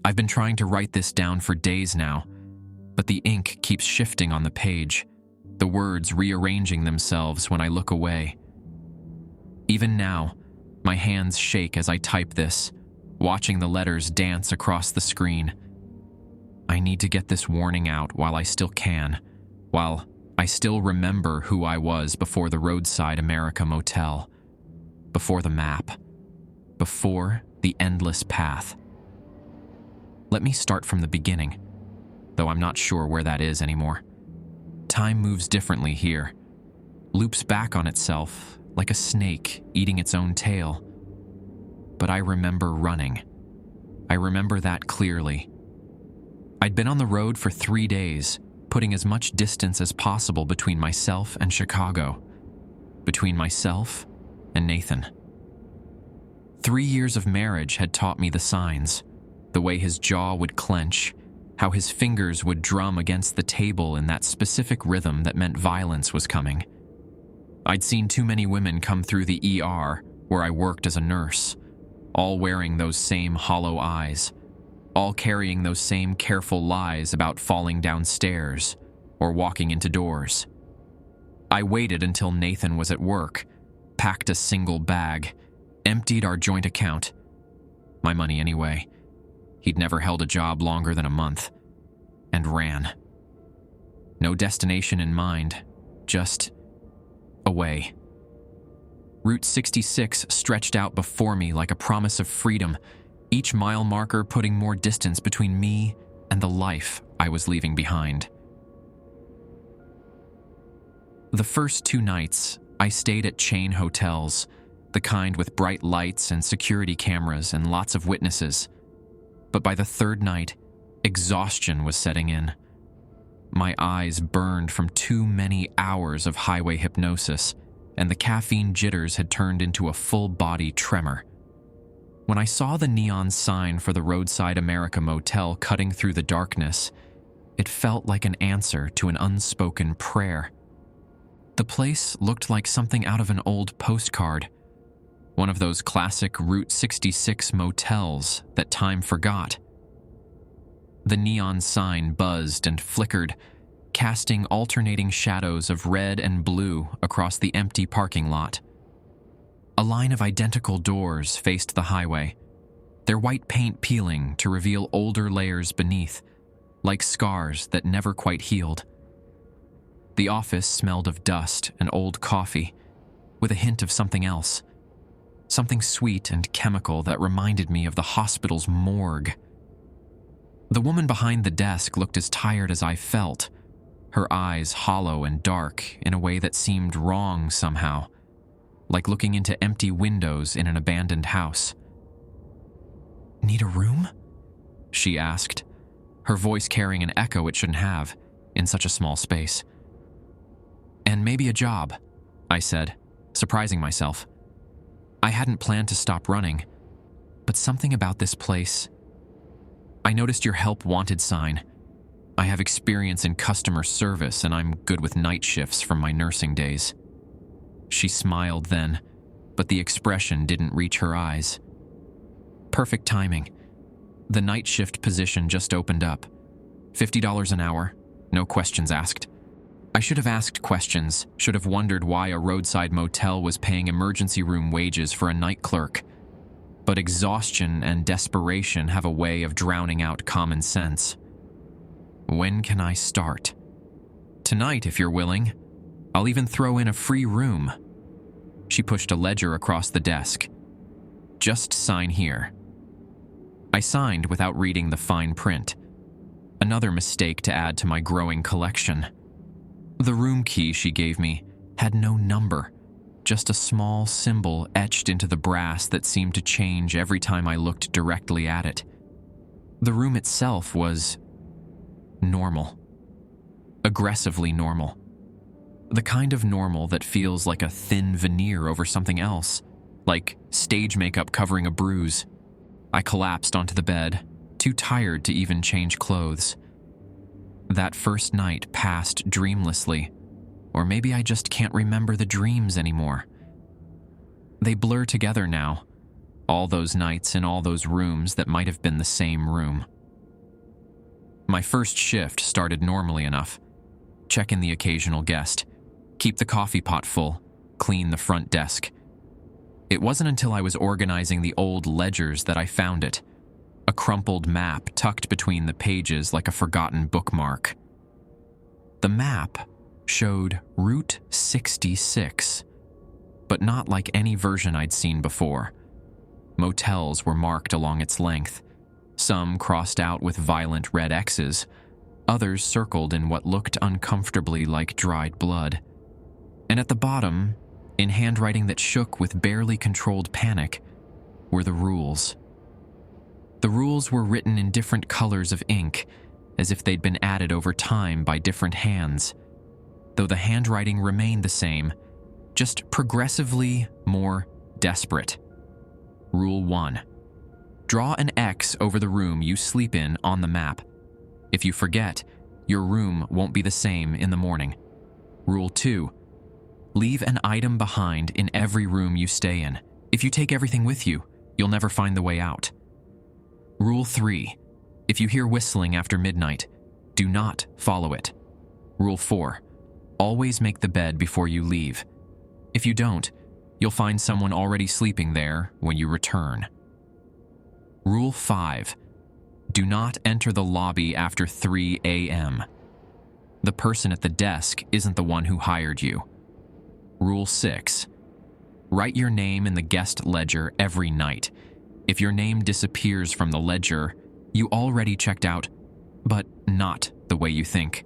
I've been trying to write this down for days now, but the ink keeps shifting on the page, the words rearranging themselves when I look away. Even now, my hands shake as I type this, watching the letters dance across the screen. I need to get this warning out while I still can, while I still remember who I was before the roadside America Motel, before the map, before the endless path. Let me start from the beginning, though I'm not sure where that is anymore. Time moves differently here, loops back on itself like a snake eating its own tail. But I remember running. I remember that clearly. I'd been on the road for 3 days, putting as much distance as possible between myself and Chicago, between myself and Nathan. 3 years of marriage had taught me the signs, the way his jaw would clench, how his fingers would drum against the table in that specific rhythm that meant violence was coming. I'd seen too many women come through the ER where I worked as a nurse, all wearing those same hollow eyes, all carrying those same careful lies about falling downstairs or walking into doors. I waited until Nathan was at work, packed a single bag, emptied our joint account. My money anyway. He'd never held a job longer than a month, and ran. No destination in mind, just away. Route 66 stretched out before me like a promise of freedom, each mile marker putting more distance between me and the life I was leaving behind. The first 2 nights, I stayed at chain hotels, the kind with bright lights and security cameras and lots of witnesses. But by the 3rd night, exhaustion was setting in. My eyes burned from too many hours of highway hypnosis, and the caffeine jitters had turned into a full-body tremor. When I saw the neon sign for the roadside America Motel cutting through the darkness, it felt like an answer to an unspoken prayer. The place looked like something out of an old postcard, one of those classic Route 66 motels that time forgot. The neon sign buzzed and flickered, casting alternating shadows of red and blue across the empty parking lot. A line of identical doors faced the highway, their white paint peeling to reveal older layers beneath, like scars that never quite healed. The office smelled of dust and old coffee, with a hint of something else. Something sweet and chemical that reminded me of the hospital's morgue. The woman behind the desk looked as tired as I felt, her eyes hollow and dark in a way that seemed wrong somehow, like looking into empty windows in an abandoned house. "Need a room?" she asked, her voice carrying an echo it shouldn't have in such a small space. "And maybe a job," I said, surprising myself. I hadn't planned to stop running, but something about this place. I noticed your help wanted sign. I have experience in customer service and I'm good with night shifts from my nursing days. She smiled then, but the expression didn't reach her eyes. Perfect timing. The night shift position just opened up. $50 an hour, no questions asked. I should have asked questions, should have wondered why a roadside motel was paying emergency room wages for a night clerk. But exhaustion and desperation have a way of drowning out common sense. When can I start? Tonight, if you're willing. I'll even throw in a free room. She pushed a ledger across the desk. Just sign here. I signed without reading the fine print. Another mistake to add to my growing collection. The room key she gave me had no number, just a small symbol etched into the brass that seemed to change every time I looked directly at it. The room itself was normal. Aggressively normal. The kind of normal that feels like a thin veneer over something else, like stage makeup covering a bruise. I collapsed onto the bed, too tired to even change clothes. That first night passed dreamlessly, or maybe I just can't remember the dreams anymore. They blur together now, all those nights in all those rooms that might have been the same room. My first shift started normally enough. Check in the occasional guest, keep the coffee pot full, clean the front desk. It wasn't until I was organizing the old ledgers that I found it, a crumpled map tucked between the pages like a forgotten bookmark. The map showed Route 66, but not like any version I'd seen before. Motels were marked along its length, some crossed out with violent red X's, others circled in what looked uncomfortably like dried blood. And at the bottom, in handwriting that shook with barely controlled panic, were the rules. The rules were written in different colors of ink, as if they'd been added over time by different hands, though the handwriting remained the same, just progressively more desperate. Rule 1. Draw an X over the room you sleep in on the map. If you forget, your room won't be the same in the morning. Rule 2. Leave an item behind in every room you stay in. If you take everything with you, you'll never find the way out. Rule 3. If you hear whistling after midnight, do not follow it. Rule 4. Always make the bed before you leave. If you don't, you'll find someone already sleeping there when you return. Rule 5. Do not enter the lobby after 3 a.m. The person at the desk isn't the one who hired you. Rule 6. Write your name in the guest ledger every night. If your name disappears from the ledger, you already checked out, but not the way you think.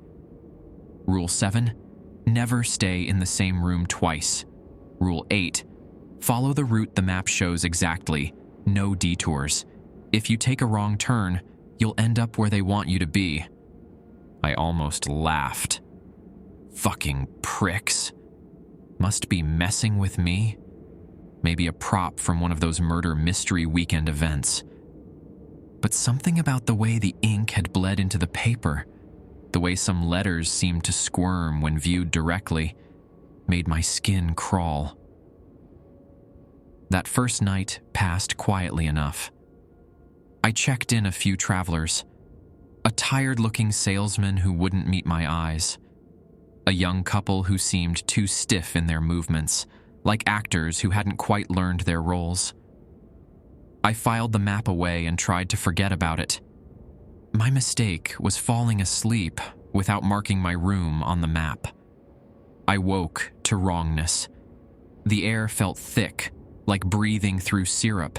Rule 7. Never stay in the same room twice. Rule 8. Follow the route the map shows exactly, no detours. If you take a wrong turn, you'll end up where they want you to be. I almost laughed. Fucking pricks. Must be messing with me? Maybe a prop from one of those murder mystery weekend events. But something about the way the ink had bled into the paper, the way some letters seemed to squirm when viewed directly, made my skin crawl. That first night passed quietly enough. I checked in a few travelers. A tired-looking salesman who wouldn't meet my eyes. A young couple who seemed too stiff in their movements, like actors who hadn't quite learned their roles. I filed the map away and tried to forget about it. My mistake was falling asleep without marking my room on the map. I woke to wrongness. The air felt thick, like breathing through syrup,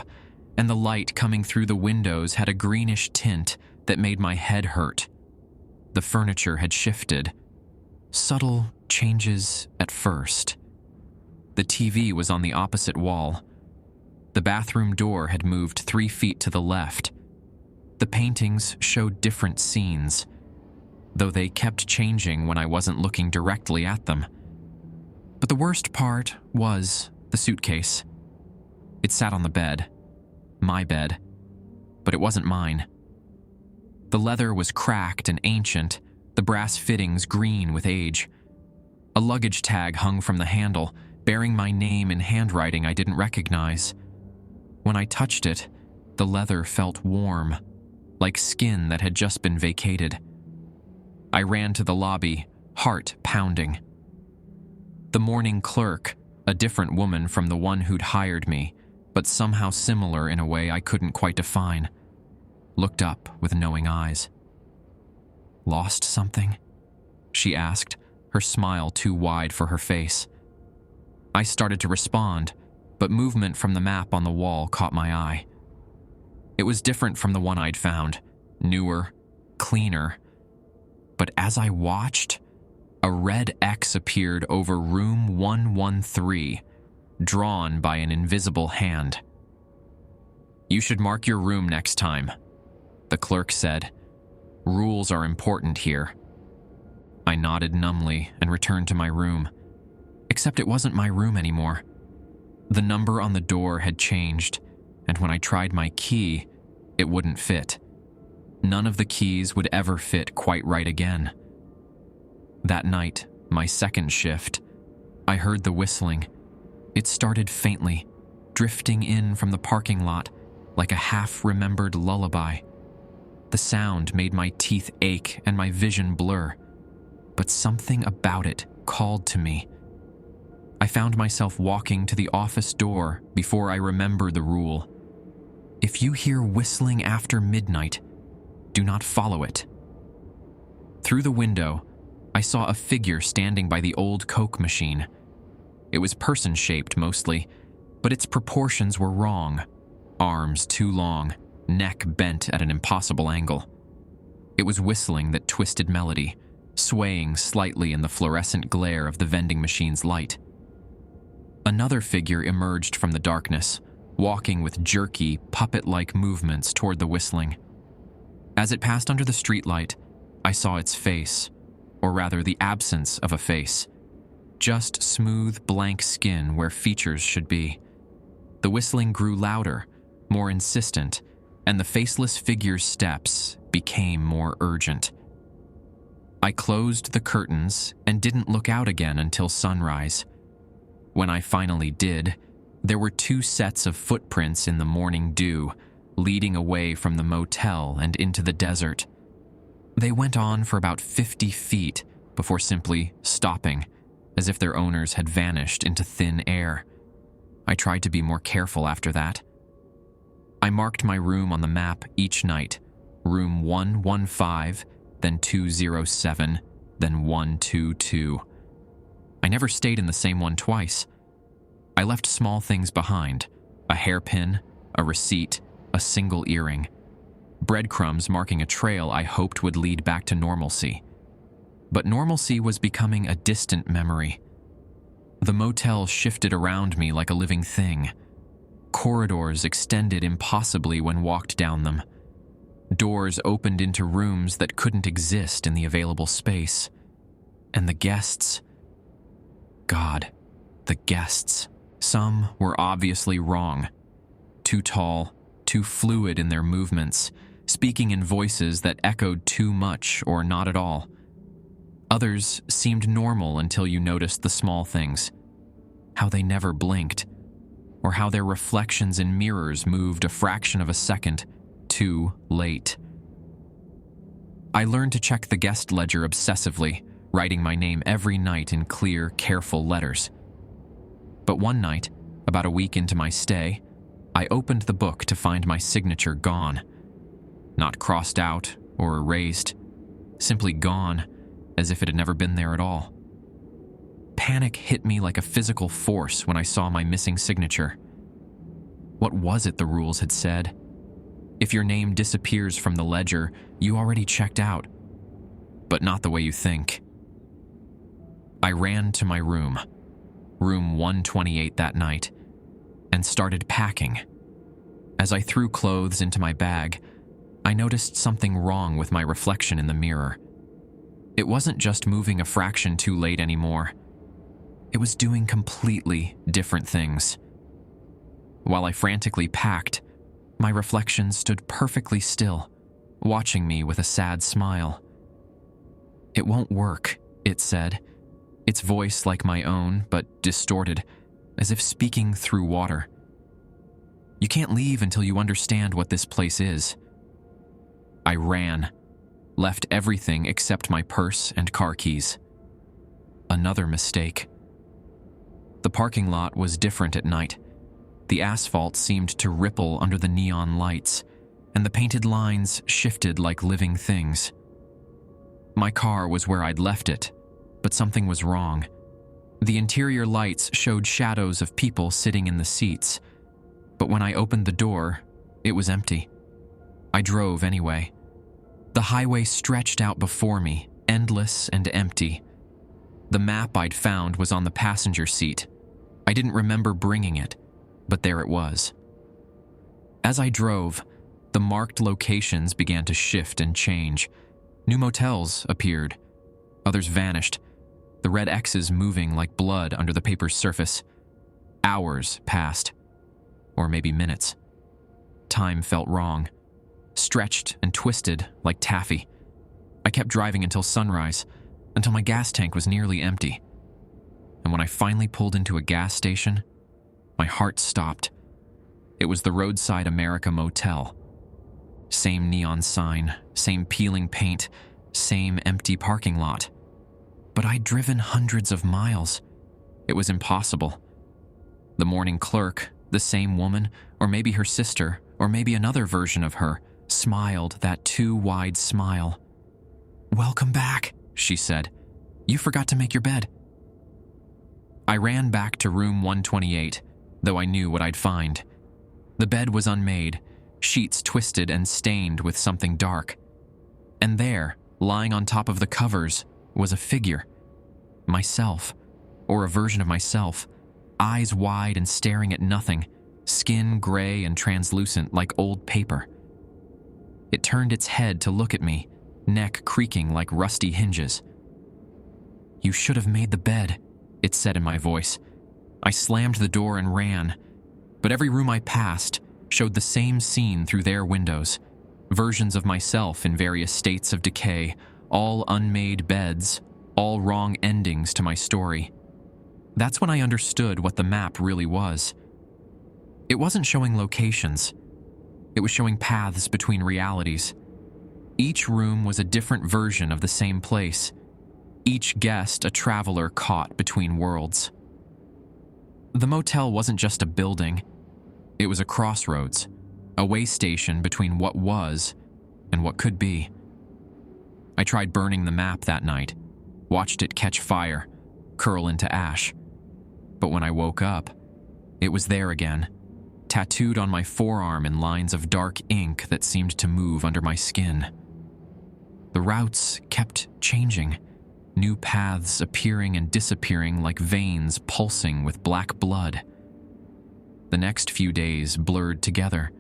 and the light coming through the windows had a greenish tint that made my head hurt. The furniture had shifted. Subtle changes at first. The TV was on the opposite wall. The bathroom door had moved 3 feet to the left. The paintings showed different scenes, though they kept changing when I wasn't looking directly at them. But the worst part was the suitcase. It sat on the bed. My bed. But it wasn't mine. The leather was cracked and ancient, the brass fittings green with age. A luggage tag hung from the handle, bearing my name in handwriting I didn't recognize. When I touched it, the leather felt warm, like skin that had just been vacated. I ran to the lobby, heart pounding. The morning clerk, a different woman from the one who'd hired me, but somehow similar in a way I couldn't quite define, looked up with knowing eyes. "Lost something?" she asked, her smile too wide for her face. I started to respond, but movement from the map on the wall caught my eye. It was different from the one I'd found, newer, cleaner. But as I watched, a red X appeared over room 113, drawn by an invisible hand. "You should mark your room next time," the clerk said. "Rules are important here." I nodded numbly and returned to my room. Except it wasn't my room anymore. The number on the door had changed, and when I tried my key, it wouldn't fit. None of the keys would ever fit quite right again. That night, my second shift, I heard the whistling. It started faintly, drifting in from the parking lot like a half-remembered lullaby. The sound made my teeth ache and my vision blur, but something about it called to me. I found myself walking to the office door before I remembered the rule. If you hear whistling after midnight, do not follow it. Through the window, I saw a figure standing by the old Coke machine. It was person-shaped mostly, but its proportions were wrong. Arms too long, neck bent at an impossible angle. It was whistling that twisted melody, swaying slightly in the fluorescent glare of the vending machine's light. Another figure emerged from the darkness, walking with jerky, puppet-like movements toward the whistling. As it passed under the streetlight, I saw its face, or rather the absence of a face. Just smooth, blank skin where features should be. The whistling grew louder, more insistent, and the faceless figure's steps became more urgent. I closed the curtains and didn't look out again until sunrise. When I finally did, there were 2 sets of footprints in the morning dew, leading away from the motel and into the desert. They went on for about 50 feet before simply stopping, as if their owners had vanished into thin air. I tried to be more careful after that. I marked my room on the map each night, room 115, then 207, then 122. I never stayed in the same one twice. I left small things behind: a hairpin, a receipt, a single earring. Breadcrumbs marking a trail I hoped would lead back to normalcy. But normalcy was becoming a distant memory. The motel shifted around me like a living thing. Corridors extended impossibly when walked down them. Doors opened into rooms that couldn't exist in the available space. And the guests... God, the guests. Some were obviously wrong. Too tall, too fluid in their movements, speaking in voices that echoed too much or not at all. Others seemed normal until you noticed the small things. How they never blinked, or how their reflections in mirrors moved a fraction of a second too late. I learned to check the guest ledger obsessively, writing my name every night in clear, careful letters. But one night, about a week into my stay, I opened the book to find my signature gone. Not crossed out or erased, simply gone, as if it had never been there at all. Panic hit me like a physical force when I saw my missing signature. What was it the rules had said? If your name disappears from the ledger, you already checked out. But not the way you think. I ran to my room 128 that night, and started packing. As I threw clothes into my bag, I noticed something wrong with my reflection in the mirror. It wasn't just moving a fraction too late anymore. It was doing completely different things. While I frantically packed, my reflection stood perfectly still, watching me with a sad smile. "It won't work," it said, its voice like my own, but distorted, as if speaking through water. "You can't leave until you understand what this place is." I ran, left everything except my purse and car keys. Another mistake. The parking lot was different at night. The asphalt seemed to ripple under the neon lights, and the painted lines shifted like living things. My car was where I'd left it, but something was wrong. The interior lights showed shadows of people sitting in the seats, but when I opened the door, it was empty. I drove anyway. The highway stretched out before me, endless and empty. The map I'd found was on the passenger seat. I didn't remember bringing it, but there it was. As I drove, the marked locations began to shift and change. New motels appeared. Others vanished, the red X's moving like blood under the paper's surface. Hours passed, or maybe minutes. Time felt wrong, stretched and twisted like taffy. I kept driving until sunrise, until my gas tank was nearly empty. And when I finally pulled into a gas station, my heart stopped. It was the roadside America Motel. Same neon sign, same peeling paint, same empty parking lot. But I'd driven hundreds of miles. It was impossible. The morning clerk, the same woman, or maybe her sister, or maybe another version of her, smiled that too wide smile. "Welcome back," she said. "You forgot to make your bed." I ran back to room 128, though I knew what I'd find. The bed was unmade, sheets twisted and stained with something dark. And there, lying on top of the covers, was a figure. Myself, or a version of myself, eyes wide and staring at nothing, skin gray and translucent like old paper. It turned its head to look at me, neck creaking like rusty hinges. "You should have made the bed," it said in my voice. I slammed the door and ran, but every room I passed showed the same scene through their windows. Versions of myself in various states of decay, all unmade beds, all wrong endings to my story. That's when I understood what the map really was. It wasn't showing locations. It was showing paths between realities. Each room was a different version of the same place. Each guest a traveler caught between worlds. The motel wasn't just a building. It was a crossroads, a way station between what was and what could be. I tried burning the map that night, watched it catch fire, curl into ash. But when I woke up, it was there again, tattooed on my forearm in lines of dark ink that seemed to move under my skin. The routes kept changing, new paths appearing and disappearing like veins pulsing with black blood. The next few days blurred together.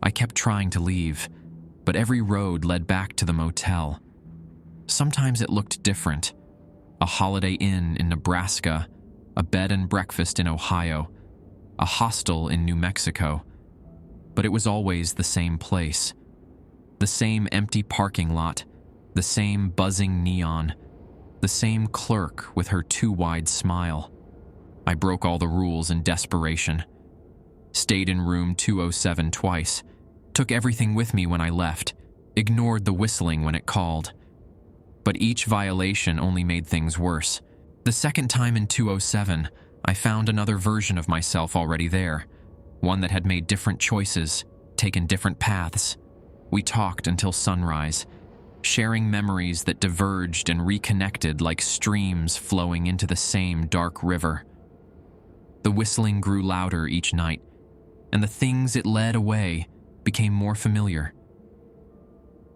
I kept trying to leave, but every road led back to the motel. Sometimes it looked different. A Holiday Inn in Nebraska, a bed and breakfast in Ohio, a hostel in New Mexico. But it was always the same place. The same empty parking lot, the same buzzing neon, the same clerk with her too wide smile. I broke all the rules in desperation. Stayed in room 207 twice, took everything with me when I left, ignored the whistling when it called. But each violation only made things worse. The second time in 207, I found another version of myself already there, one that had made different choices, taken different paths. We talked until sunrise, sharing memories that diverged and reconnected like streams flowing into the same dark river. The whistling grew louder each night, and the things it led away became more familiar.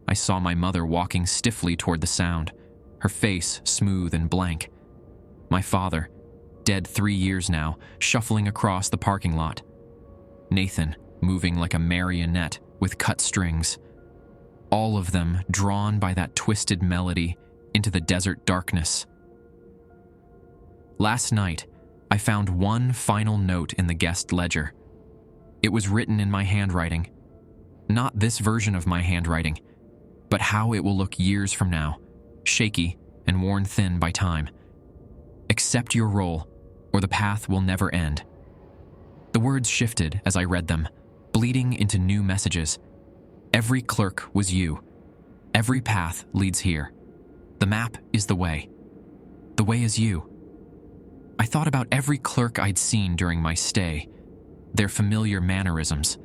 I saw my mother walking stiffly toward the sound, her face smooth and blank. My father, dead 3 years now, shuffling across the parking lot. Nathan, moving like a marionette with cut strings. All of them drawn by that twisted melody into the desert darkness. Last night, I found one final note in the guest ledger. It was written in my handwriting. Not this version of my handwriting, but how it will look years from now, shaky and worn thin by time. Accept your role, or the path will never end. The words shifted as I read them, bleeding into new messages. Every clerk was you. Every path leads here. The map is the way. The way is you. I thought about every clerk I'd seen during my stay, their familiar mannerisms,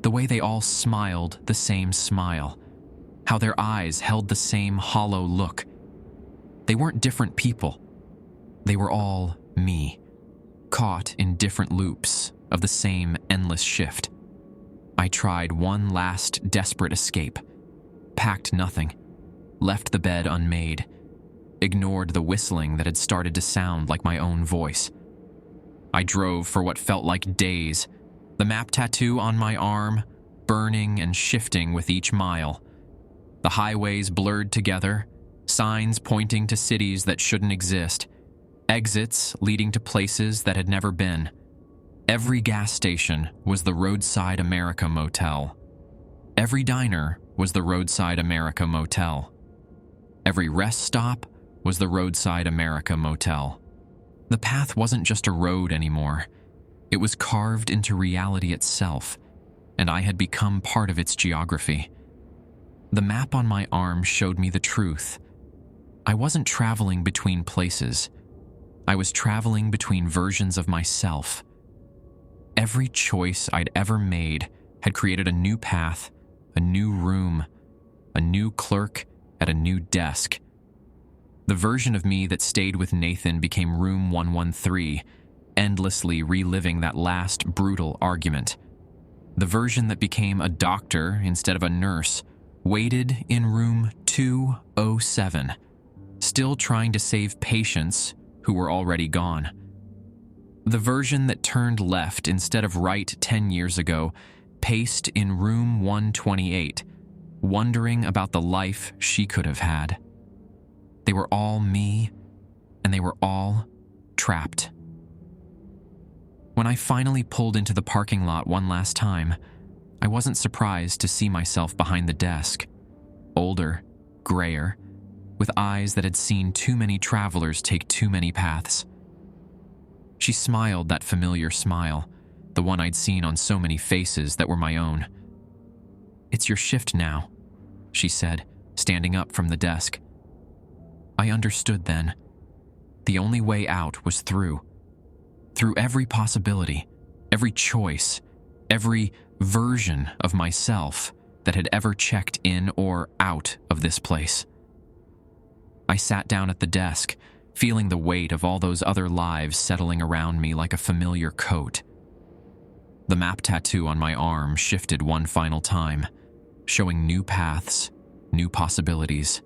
the way they all smiled the same smile, how their eyes held the same hollow look. They weren't different people. They were all me, caught in different loops of the same endless shift. I tried one last desperate escape, packed nothing, left the bed unmade, ignored the whistling that had started to sound like my own voice. I drove for what felt like days, the map tattoo on my arm, burning and shifting with each mile. The highways blurred together, signs pointing to cities that shouldn't exist, exits leading to places that had never been. Every gas station was the Roadside America Motel. Every diner was the Roadside America Motel. Every rest stop was the Roadside America Motel. The path wasn't just a road anymore. It was carved into reality itself, and I had become part of its geography. The map on my arm showed me the truth. I wasn't traveling between places. I was traveling between versions of myself. Every choice I'd ever made had created a new path, a new room, a new clerk at a new desk. The version of me that stayed with Nathan became room 113, endlessly reliving that last brutal argument. The version that became a doctor instead of a nurse waited in room 207, still trying to save patients who were already gone. The version that turned left instead of right 10 years ago paced in room 128, wondering about the life she could have had. They were all me, and they were all trapped. When I finally pulled into the parking lot one last time, I wasn't surprised to see myself behind the desk, older, grayer, with eyes that had seen too many travelers take too many paths. She smiled that familiar smile, the one I'd seen on so many faces that were my own. "It's your shift now," she said, standing up from the desk. I understood then. The only way out was through. Through every possibility, every choice, every version of myself that had ever checked in or out of this place. I sat down at the desk, feeling the weight of all those other lives settling around me like a familiar coat. The map tattoo on my arm shifted one final time, showing new paths, new possibilities.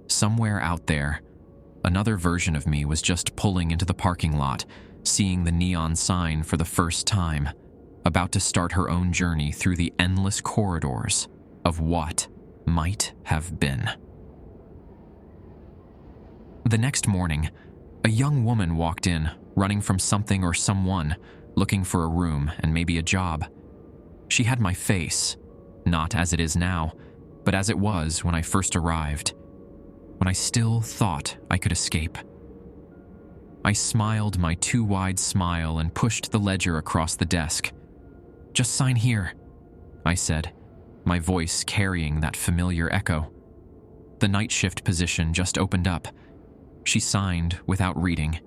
Somewhere out there, another version of me was just pulling into the parking lot, seeing the neon sign for the first time, about to start her own journey through the endless corridors of what might have been. The next morning, a young woman walked in, running from something or someone, looking for a room and maybe a job. She had my face, not as it is now, but as it was when I first arrived, when I still thought I could escape. I smiled my too wide smile and pushed the ledger across the desk. "Just sign here," I said, my voice carrying that familiar echo. The night shift position just opened up. She signed without reading.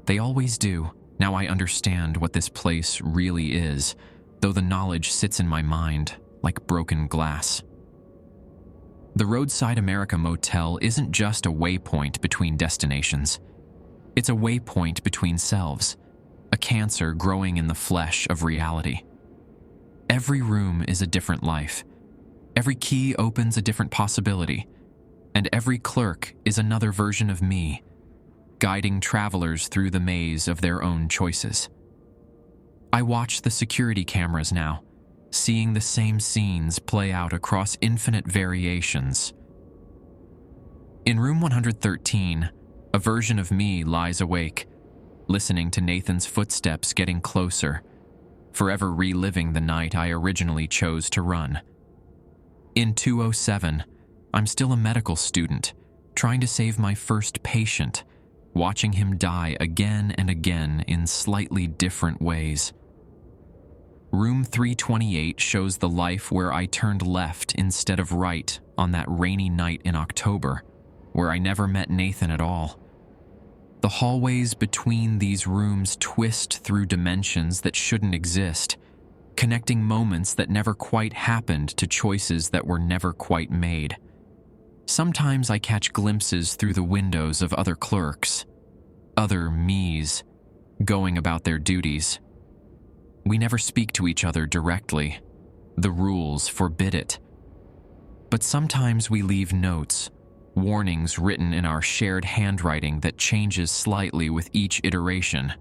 They always do. Now I understand what this place really is, though the knowledge sits in my mind like broken glass. The Roadside America Motel isn't just a waypoint between destinations. It's a waypoint between selves, a cancer growing in the flesh of reality. Every room is a different life. Every key opens a different possibility. And every clerk is another version of me, guiding travelers through the maze of their own choices. I watch the security cameras now, seeing the same scenes play out across infinite variations. In room 113, a version of me lies awake, listening to Nathan's footsteps getting closer, forever reliving the night I originally chose to run. In 207, I'm still a medical student, trying to save my first patient, watching him die again and again in slightly different ways. Room 328 shows the life where I turned left instead of right on that rainy night in October, where I never met Nathan at all. The hallways between these rooms twist through dimensions that shouldn't exist, connecting moments that never quite happened to choices that were never quite made. Sometimes I catch glimpses through the windows of other clerks, other me's, going about their duties. We never speak to each other directly. The rules forbid it. But sometimes we leave notes, warnings written in our shared handwriting that changes slightly with each iteration.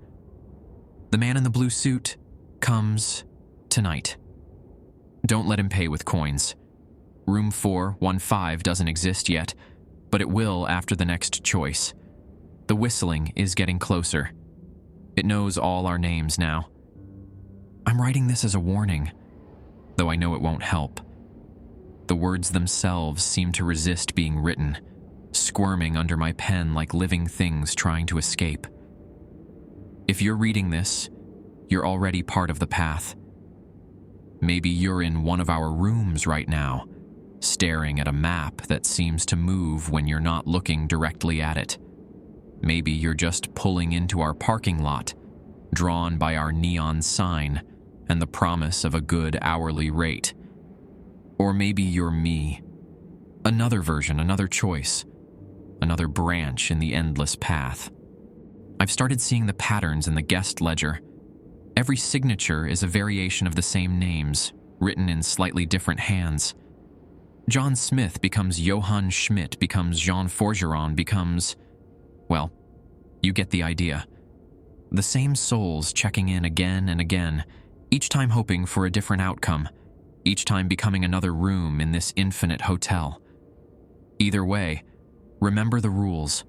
The man in the blue suit comes tonight. Don't let him pay with coins. Room 415 doesn't exist yet, but it will after the next choice. The whistling is getting closer. It knows all our names now. I'm writing this as a warning, though I know it won't help. The words themselves seem to resist being written, squirming under my pen like living things trying to escape. If you're reading this, you're already part of the path. Maybe you're in one of our rooms right now, staring at a map that seems to move when you're not looking directly at it. Maybe you're just pulling into our parking lot, drawn by our neon sign and the promise of a good hourly rate. Or maybe you're me. Another version, another choice, another branch in the endless path. I've started seeing the patterns in the guest ledger. Every signature is a variation of the same names, written in slightly different hands. John Smith becomes Johann Schmidt, becomes Jean Forgeron, becomes... well, you get the idea. The same souls checking in again and again, each time hoping for a different outcome, each time becoming another room in this infinite hotel. Either way, remember the rules.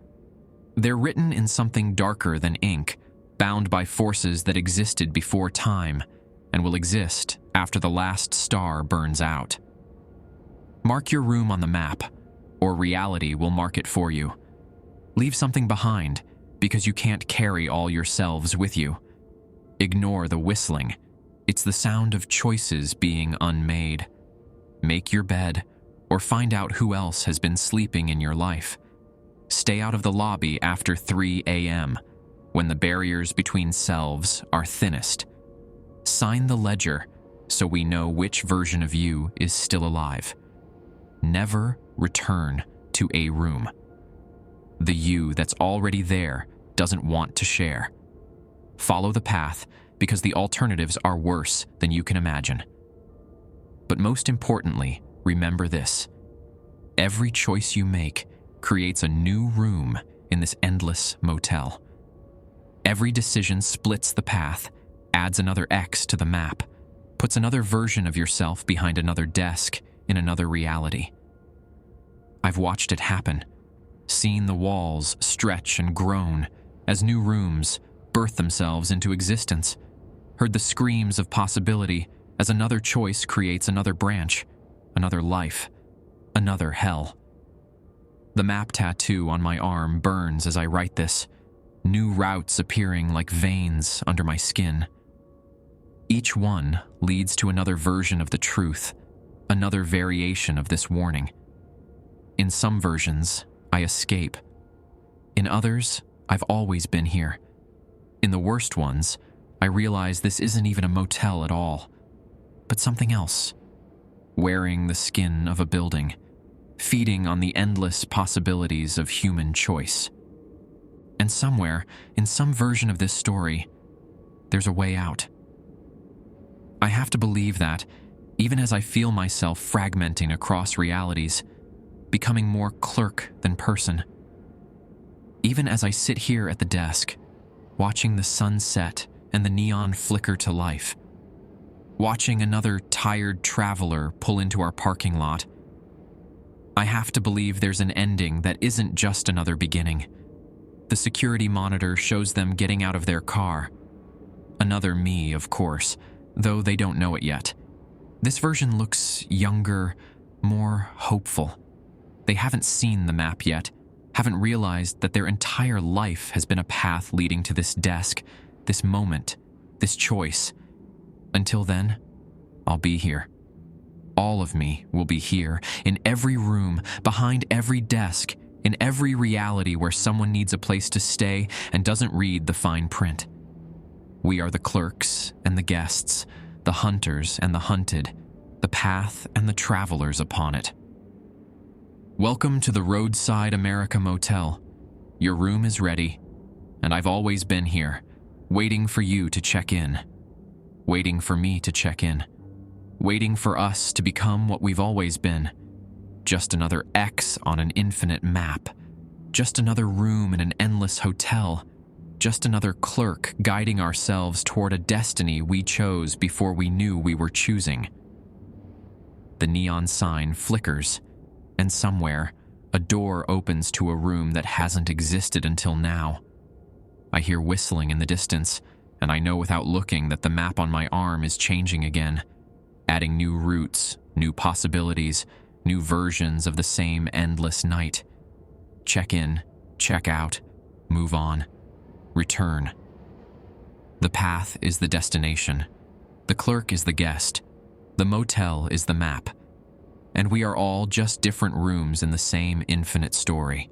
They're written in something darker than ink, bound by forces that existed before time and will exist after the last star burns out. Mark your room on the map, or reality will mark it for you. Leave something behind, because you can't carry all yourselves with you. Ignore the whistling. It's the sound of choices being unmade. Make your bed, or find out who else has been sleeping in your life. Stay out of the lobby after 3 a.m., when the barriers between selves are thinnest. Sign the ledger so we know which version of you is still alive. Never return to a room. The you that's already there doesn't want to share. Follow the path because the alternatives are worse than you can imagine. But most importantly, remember this. Every choice you make creates a new room in this endless motel. Every decision splits the path, adds another X to the map, puts another version of yourself behind another desk in another reality. I've watched it happen, seen the walls stretch and groan as new rooms birth themselves into existence, heard the screams of possibility as another choice creates another branch, another life, another hell. The map tattoo on my arm burns as I write this, new routes appearing like veins under my skin. Each one leads to another version of the truth, another variation of this warning. In some versions, I escape. In others, I've always been here. In the worst ones, I realize this isn't even a motel at all, but something else. Wearing the skin of a building, feeding on the endless possibilities of human choice. And somewhere, in some version of this story, there's a way out. I have to believe that, even as I feel myself fragmenting across realities, becoming more clerk than person. Even as I sit here at the desk, watching the sun set and the neon flicker to life, watching another tired traveler pull into our parking lot, I have to believe there's an ending that isn't just another beginning. The security monitor shows them getting out of their car. Another me, of course, though they don't know it yet. This version looks younger, more hopeful. They haven't seen the map yet, haven't realized that their entire life has been a path leading to this desk, this moment, this choice. Until then, I'll be here. All of me will be here, in every room, behind every desk, in every reality where someone needs a place to stay and doesn't read the fine print. We are the clerks and the guests, the hunters and the hunted, the path and the travelers upon it. Welcome to the Roadside America Motel. Your room is ready, and I've always been here, waiting for you to check in, waiting for me to check in, waiting for us to become what we've always been, just another X on an infinite map, just another room in an endless hotel, just another clerk guiding ourselves toward a destiny we chose before we knew we were choosing. The neon sign flickers, and somewhere, a door opens to a room that hasn't existed until now. I hear whistling in the distance, and I know without looking that the map on my arm is changing again, adding new routes, new possibilities, new versions of the same endless night. Check in, check out, move on, return. The path is the destination. The clerk is the guest. The motel is the map. and we are all just different rooms in the same infinite story.